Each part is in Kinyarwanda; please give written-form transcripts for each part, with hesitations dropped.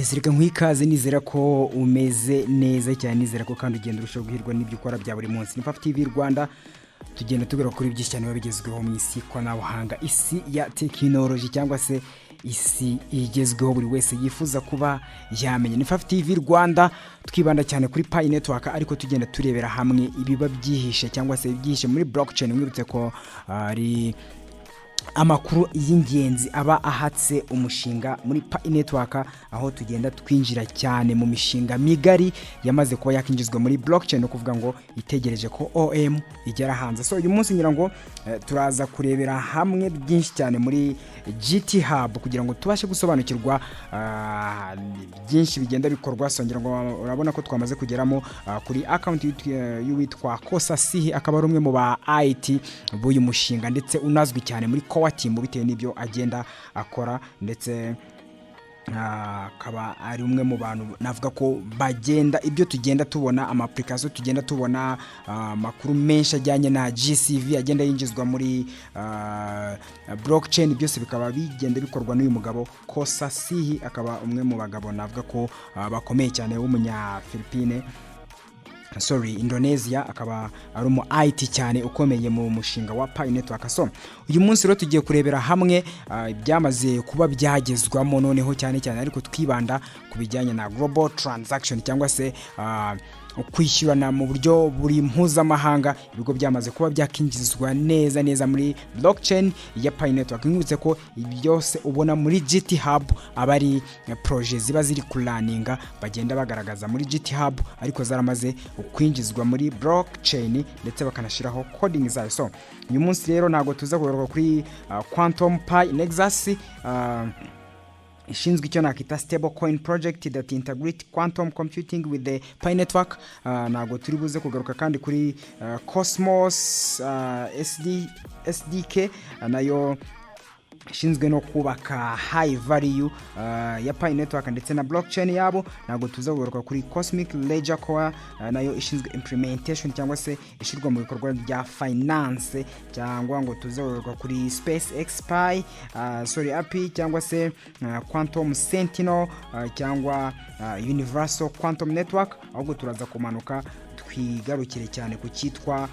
Yesirika nkwikaze nizera ko umeze neza cyane nizera ko kandi ugenda urushaho guhirwa n'ibyo ukora bya buri munsi. Ni Fyve-tvrwanda tugenda tugera kuri byinshi cyane babigezweho mu isi ikoranabuhanga, isi ya tekinoloji cyangwa se isi igezweho buri wese yifuza kuba yamenye. Ni Fyve-tvrwanda twibanda cyane kuri Pi network, ariko tugenda turebera hamwe ibiba byihishe cyangwa se byihishe muri blockchain. Mwibutse ko ari amakuru y'ingenzi aba ahatse umushinga muri Pi network, aho tugenda twinjira cyane mu mishinga migari yamaze kuba yakinjizwa muri blockchain, no kuvuga ngo itegereje ko OM igera hanze. So uyu munsi ngira ngo turaza kurebera hamwe byinshi cyane muri GitHub kugira ngo tubashe gusobanukirwa byinshi bigenda bikorwa. So ngira ngo urabona ko twamaze kugeramo kuri account y'uwitwa Kosasihi, akaba ari umwe mu ba IT b'uyu mushinga ndetse unazwi cyane muri core team bitewe n'ibyo agenda akora, ndetse akaba ari umwe mu bantu navuga ko bagenda ibyo tugenda tubona ama application, tugenda tubona makuru menshi ajyanye na GCV agenda yinjizwa muri blockchain, byose bikaba bigenda bikorwa n'uyu mugabo Kosasihi. Akaba umwe mu bagabo navuga ko bakomeye cyane w'umunya Philippines, Indonesia, akaba ari umu IT cyane ukomeye mu mushinga wa Pi network. So uyu munsi rero tugiye kurebera hamwe byamaze kuba byagezwamo noneho cyane cyane, ariko twibanda ku bijyanye na global transaction cyangwa se kwishyurana mu buryo buri mpuzamahanga. Ibigo byamaze kuba byakinjizwa neza muri blockchain ya Pi network. Nkibutse ko byose ubona muri GitHub aba ari project ziba ziri kulaninga bagenda bagaragaza muri GitHub, ariko zaramaze kwinjizwa muri blockchain ndetse bakanashiraho coding zayo. So uyu munsi rero ntago tuza kugaruka kuri Quantum Pi Nexus ishinzwe icyo nakita stable coin project that integrate quantum computing with the Pi network. Nago turi buze kugaruka kandi kuri Cosmos SDK nayo ishinzwe no kubaka high value ya Pi network ndetse na blockchain yabo. Nago tuza kugaruka kuri Cosmic Ledger Core nayo ishinzwe implementation cyangwa se ishirwa mu bikorwa bya finance, cyangwa ngo tuza kugaruka kuri SpaceX Pi API cyangwa se Quantum Sentinel cyangwa Universal Quantum Network. Ahubwo turaza kumanuka twigarukire cyane ku cyitwa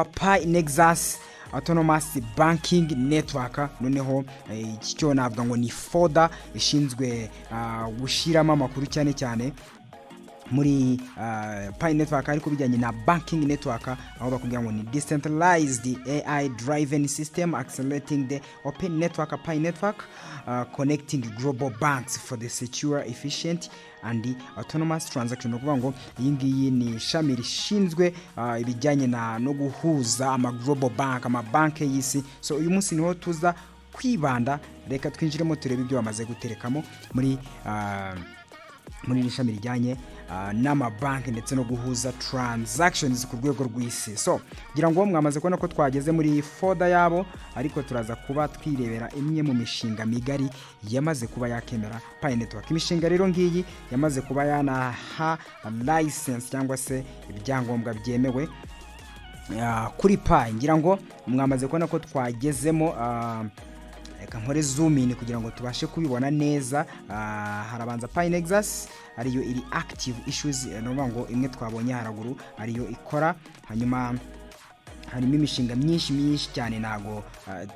Pi Nexus Autonomous Banking Network. Noneho icyo navuga ngo ni folder ishinzwe gushiramo amakuru cyane cyane muri Pi network, ariko bijyanye na banking network, aho bakubwira ngo ni decentralized AI driven system accelerating the open network Pi network, connecting global banks for the secure, efficient and autonomous transaction. Ukuvuga ngo iyi ngiyi ni ishami rishinzwe ibijyanye no guhuza ama global bank, ama bank y'isi. So uyu munsi niho tuza kwibanda, reka twinjiremo turebe ibyo bamaze guterekamo muri ishami rijyanye n'amabanki ndetse no guhuza transactions ku rwego rw'isi. So kugira ngo mwamaze kubona ko twageze muri folder yabo, ariko turaza kuba twirebera imwe mu mishinga migari yamaze kuba yakemera Pi network. Imishinga rero ngiyi yamaze kuba yanaha license cyangwa se ibyangombwa byemewe kuri Pi. Ngira ngo mwamaze kubona ko twagezemo, reka nkore zoom in kugira ngo tubashe kubibona neza. Harabanza Pi Nexus ariyo iri active issues, no ngo imwe twabonye haraguru ariyo ikora. Hanyuma harimo imishinga myinshi cyane, nago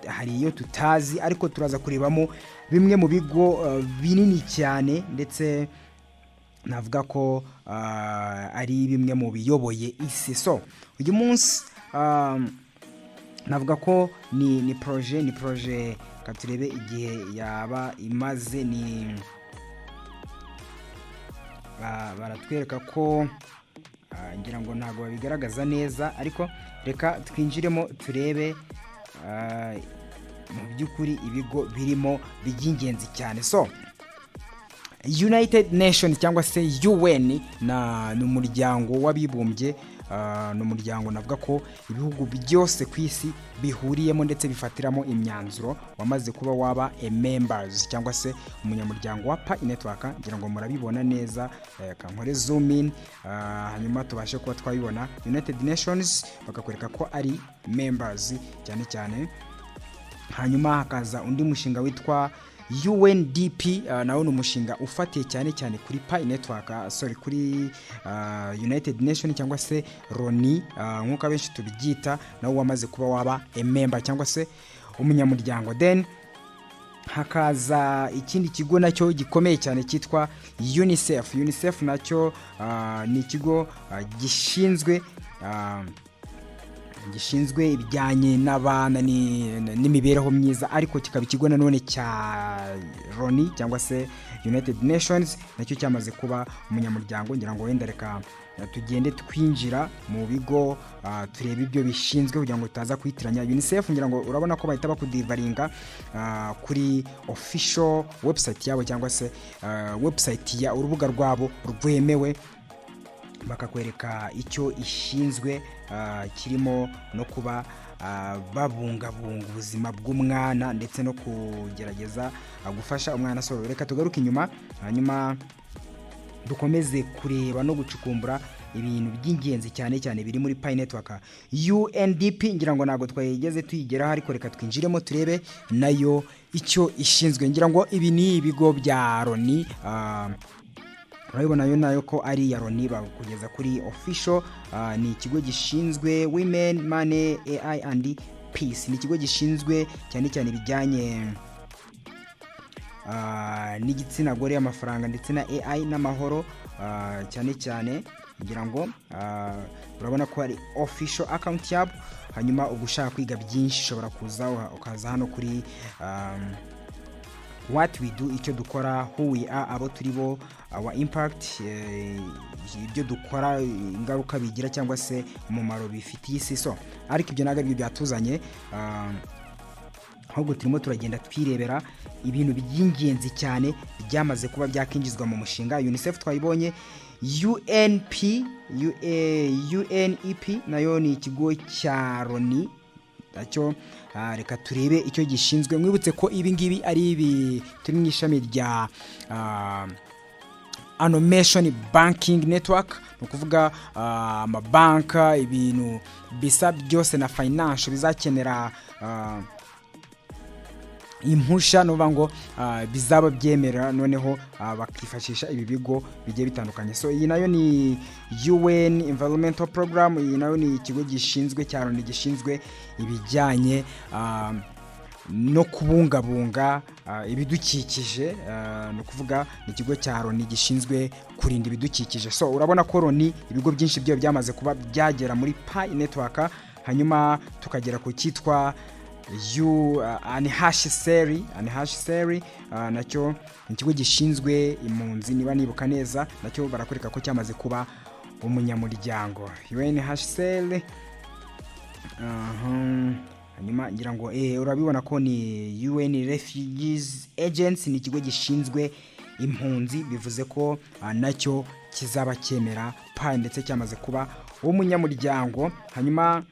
hari iyo tutazi, ariko turaza kurebamo bimwe mu bigo binini cyane, ndetse navuga ko ari bimwe mu biyoboye isi. So uyu munsi navuga ko ni projet katurebe igihe yaba imaze. Ni baratwereka ko ngira ngo ntago babigaragaza neza, ariko reka twinjiremo turebe mu by'ukuri ibigo birimo by'ingenzi cyane. So United Nations cyangwa se UN ni umuryango w'abibumbye, ni umuryango navuga ko ibihugu byose ku isi bihuriyemo ndetse bifatiramo imyanzuro, wamaze kuba waba members cyangwa se umunyamuryango wa Pi network. Ngira ngo murabibona neza, kankore zoom in hanyuma tubashe kuba twabibona. United Nations bakakwereka ko ari members cyane cyane. Hanyuma hakaza undi mushinga witwa UNDP nawo ni umushinga ufatiye cyane cyane kuri Pi network kuri United Nation cyangwa se Loni nkuko abenshi tubyita, nawo wamaze kuba waba a member cyangwa se umunyamuryango. Then hakaza ikindi kigo nacyo gikomeye cyane cyitwa UNICEF. UNICEF nacyo ni ikigo gishinzwe ibijyanye n'abana n'imibereho myiza, ariko kikaba ikigo nanone cya Loni cyangwa se United Nations, nacyo cyamaze kuba umunyamuryango. Ngira ngo wenda reka tugende twinjira mu bigo turebe ibyo bishinzwe kugira ngo tutaza kwitiranya. UNICEF ngira ngo urabona ko bahita bakudivaringa kuri official website yabo cyangwa se website ya urubuga rwabo rwemewe, bakakwereka icyo ishinzwe, kirimo no kuba babungabunga ubuzima bw'umwana ndetse no kugerageza gufasha umwana soro. Reka tugaruke inyuma, hanyuma dukomeze kureba no gucukumbura ibintu by'ingenzi cyane cyane biri muri Pi network. UNDP ngira ngo nago twayigeze tuyigeraho, ariko reka twinjiremo turebe nayo icyo ishinzwe. Ngira ngo ibi ni ibigo bya Loni, urabibona nayo ko ari ya Loni bakugeza kuri official. Ni ikigo gishinzwe Women, Money, AI and Peace. Ni ikigo gishinzwe cyane cyane bijyanye n'igitsina gore, amafaranga ndetse na AI n'amahoro cyane cyane. Ngira ngo urabona ko ari official account yabo. Hanyuma ugushaka kwiga byinshi ushobora ukaza hano kuri what we do, icyo dukora, who we are, abo turi bo, our impact, ibyo dukora, ingaruka bigira cyangwa se umumaro bifitiye isi. So ariko ibyo ntabwo ari byatuzanye, ahubwo turimo turagenda twirebera ibintu by'ingenzi cyane byamaze kuba byakinjizwa mu mushinga. UNICEF twayibonye, UNEP nayo ni ikigo cya Loni nacyo. Reka turebe icyo gishinzwe. Mwibutse ko ibi ngibi ari ibi turi mu ishami rya Animation Banking Network, no kuvuga amabanka, ibintu bisa byose na financial bizakenera impusha, no ngo bizaba byemera noneho bakifashisha ibi bigo bigiye bitandukanye. So iyi nayo ni UN Environmental Program. Iyi nayo ni ikigo gishinzwe cya Loni gishinzwe ibijyanye no kubungabunga ibidukikije, no kuvuga ni ikigo cya Loni gishinzwe kurinda ibidukikije. So urabona ko Loni ibigo byinshi byo byamaze kuba byagera muri Pi network. Hanyuma tukagera ku cyitwa UNHCR, nacyo ikigo gishinzwe impunzi, niba nibuka neza, nacyo barakwereka ko cyamaze kuba umunyamuryango. UNHCR hanyuma ngira ngo urabibona ko ni UN Refugees Agency, ni ikigo gishinzwe impunzi, bivuze ko nacyo kizaba cyemera Pi ndetse cyamaze kuba umunyamuryango. Hanyuma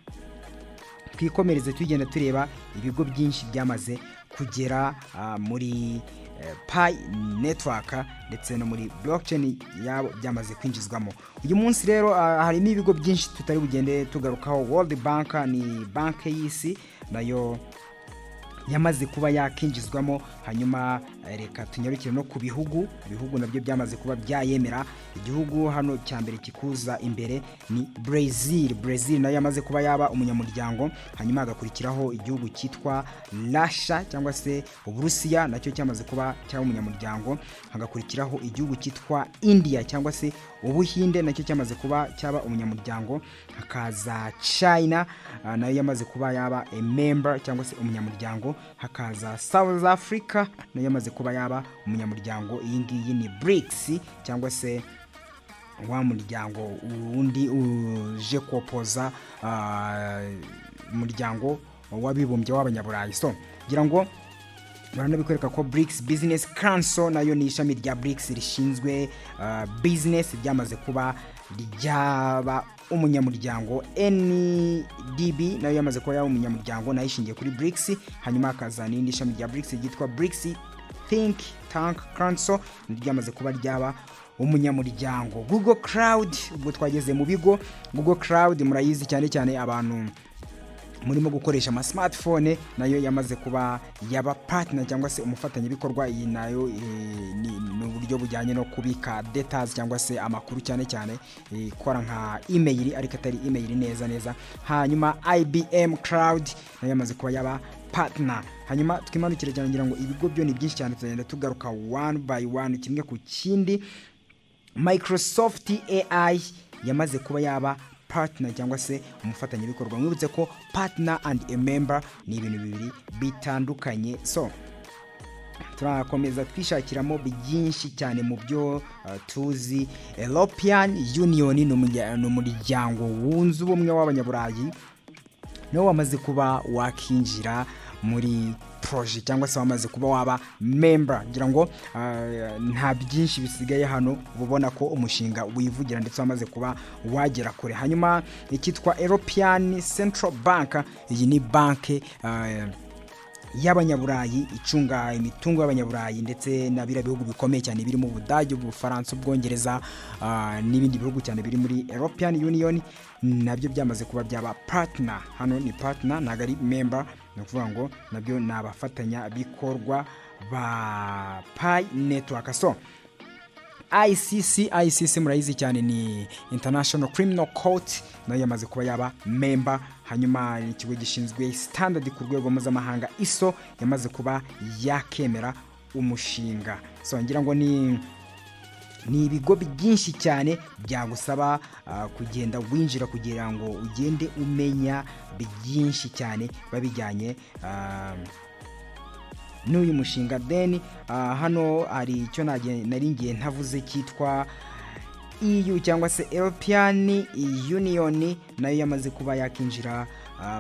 twikomereze tugenda tureba ibigo byinshi byamaze kugera muri Pi network ndetse no muri blockchain yabo byamaze kwinjizwamo. Uyu munsi rero harimo ibigo byinshi tutari bugende tugarukaho. World Bank ni banki y'isi, nayo yamaze kuba yakinjizwamo. Hanyuma reka tunyarukire no ku bihugu nabyo byamaze kuba byayemera. Igihugu hano cya mbere kikuza imbere ni Brazil nayo yamaze kuba yaba umunyamuryango. Hanyuma hagakurikiraho igihugu cyitwa Russia cyangwa se Uburusiya, nacyo cyamaze kuba cyaba umunyamuryango. Hagakurikiraho igihugu cyitwa India cyangwa se Ubuhinde, nacyo cyamaze kuba cyaba umunyamuryango. Hakaza China, nayo yamaze kuba yaba a member cyangwa se umunyamuryango. Hakaza South Africa, nayo yamaze kuba yaba umunyamuryango. Iyi ngiyi ni Brics cyangwa se wa muryango undi uje kopoza umuryango w'abibumbye w'abanyaburayi. So ngira ngo baranabikwereka ko Brics Business Council nayo ni ishami rya Brics rishinzwe business, ryamaze kuba ryaba umunyamuryango. NDB nayo yamaze kuba yaba umunyamuryango, nayo ishingiye kuri Brics. Hanyuma hakaza n'indi shami rya Brics ryitwa Brics Think Tank Council, ryamaze kuba ryaba umunyamuryango. Google Cloud, ubwo twageze mu bigo. Google Cloud murayizi cyane cyane abantu murimo gukoresha ama smartphone nayo yamaze kuba yaba partner cyangwa se umufatanyabikorwa. Iyi nayo ni uburyo bujyanye no kubika data cyangwa se amakuru cyane cyane ikora nka email ariko atari email neza. Hanyuma IBM Cloud nayo yamaze kuba yaba partner. Hanyuma twimanukire cyane ngira ngo ibigo byo ni byinshi cyane, tugenda tugaruka one by one kimwe ku kindi. Microsoft AI yamaze kuba yaba partner cyangwa se umufatanyabikorwa. Mwibutse ko partner and a member ni ibintu bibiri bitandukanye. So turakomeza twishakiramo byinshi cyane mu byo tuzi. European Union ni umuryango wunze ubumwe w'abanyaburayi, nawe wamaze kuba wakinjira muri project cyangwa se wamaze kuba waba member. Ngira ngo nta byinshi bisigaye hano, ubona ko umushinga wivugira ndetse wamaze kuba wagera kure. Hanyuma ikitwa European Central Bank, iyi ni banke y'abanyaburayi icunga imitungo y'abanyaburayi ndetse na bira bihugu bikomeye cyane biri mu Budage, Ubufaransa, Ubwongereza n'ibindi bihugu cyane biri muri European Union, nabyo byamaze kuba byaba partner. Hano ni partner ntago ari member, no kuvuga ngo nabyo nabafatanya bikorwa ba Pi Network. So ICC murayizi cyane, ni International Criminal Court, nayo yamaze kuba yaba member. Hanyuma ikigo gishinzwe standard ku rwego mpuzamahanga ISO yamaze kuba yakemera umushinga. So ngira ngo ni ibigo byinshi cyane byagusaba kugenda winjira kugira ngo ugende umenya byinshi cyane babijyanye n'uyu mushinga. Then hano hari icyo naringiye ntavuze kitwa EU cyangwa se European Union, nayo yamaze kuba yakinjira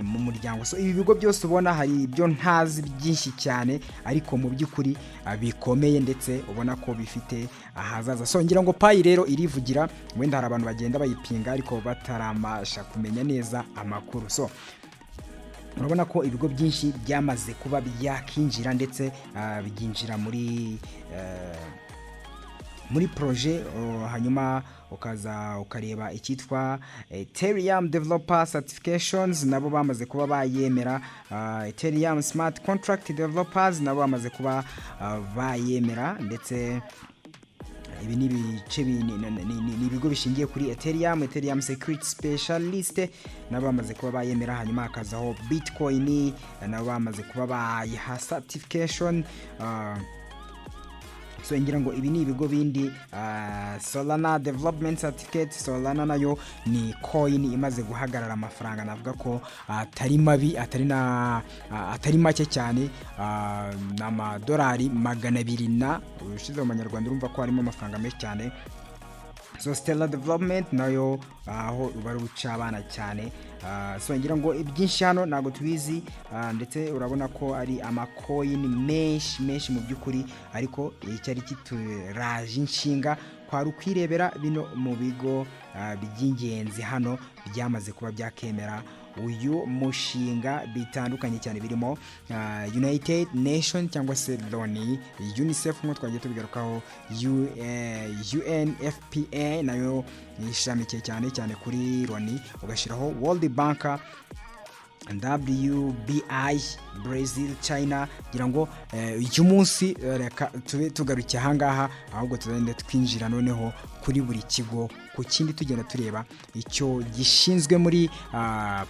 mu muryango. So ibi bigo byose ubona hari ibyo ntazi byinshi cyane, ariko mu by'ukuri bikomeye ndetse ubona ko bifite ahazaza. So ngira ngo Pi rero irivugira, wenda hari abantu bagenda bayipinga ariko bataramasha kumenya neza amakuru. So urabona ko ibigo byinshi byamaze kuba byakinjira ndetse byinjira muri projet. Hanyuma ukaza ukareba ikitwa Ethereum Developer Certifications, nabo bamaze kuba bayemera. Ethereum Smart Contract Developers nabo bamaze kuba bayemera, ndetse ibi ni ibigo bishingiye kuri Ethereum Security Specialist nabo bamaze kuba bayemera. Hanyuma hakazaho Bitcoin nabo bamaze kuba bayiha certification. So ngira ngo ibi ni ibigo bindi. Solana Development Certificate, Solana nayo ni coin imaze guhagarara amafaranga, navuga ko atari mabi, atari make cyane, n'amadolari 200 na ushize mu manyarwanda urumva ko harimo amafaranga menshi cyane. So Stellar Development nayo aho bari guca abana cyane. So ngira ngo ibyinshi hano ntago tubizi, ndetse urabona ko ari amacoin menshi mu by'ukuri, ariko icyari kituraje inshinga kwari ukwirebera bino mu bigo by'ingenzi hano byamaze kuba byakemera uyu mushinga bitandukanye cyane, birimo United Nation cyangwa se Loni, UNICEF nk'uko twagiye tubigarukaho, UNFPA nayo ishamikiye cyane kuri Loni, ugashiraho World Bank, WBI, Brazil, China. Ngira ngo uyu munsi reka tube tugarukiye ahangaha, ahubwo tuzagenda twinjira noneho kuri buri kigo ku kindi, tugenda tureba icyo gishinzwe muri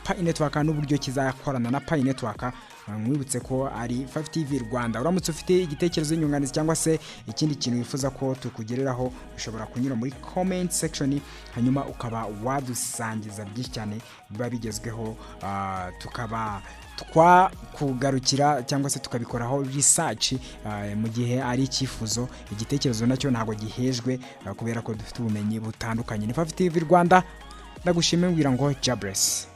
Pi Network n'uburyo kizakorana na Pi Network. Mwibutse ko ari Fyve-tvrwanda. Uramutse ufite igitekerezo, inyunganizi cyangwa se ikindi kintu wifuza ko tukugereraho, ushobora kunyura muri comment section, hanyuma ukaba wadusangiza byinshi cyane biba bigezweho, tukaba twakugarukira cyangwa se tukabikoraho research mu gihe ari icyifuzo. Igitekerezo nacyo ntago gihejwe kubera ko dufite ubumenyi butandukanye. Ni Fyve-tvrwanda, ndagushimiye ngira ngo Jabress.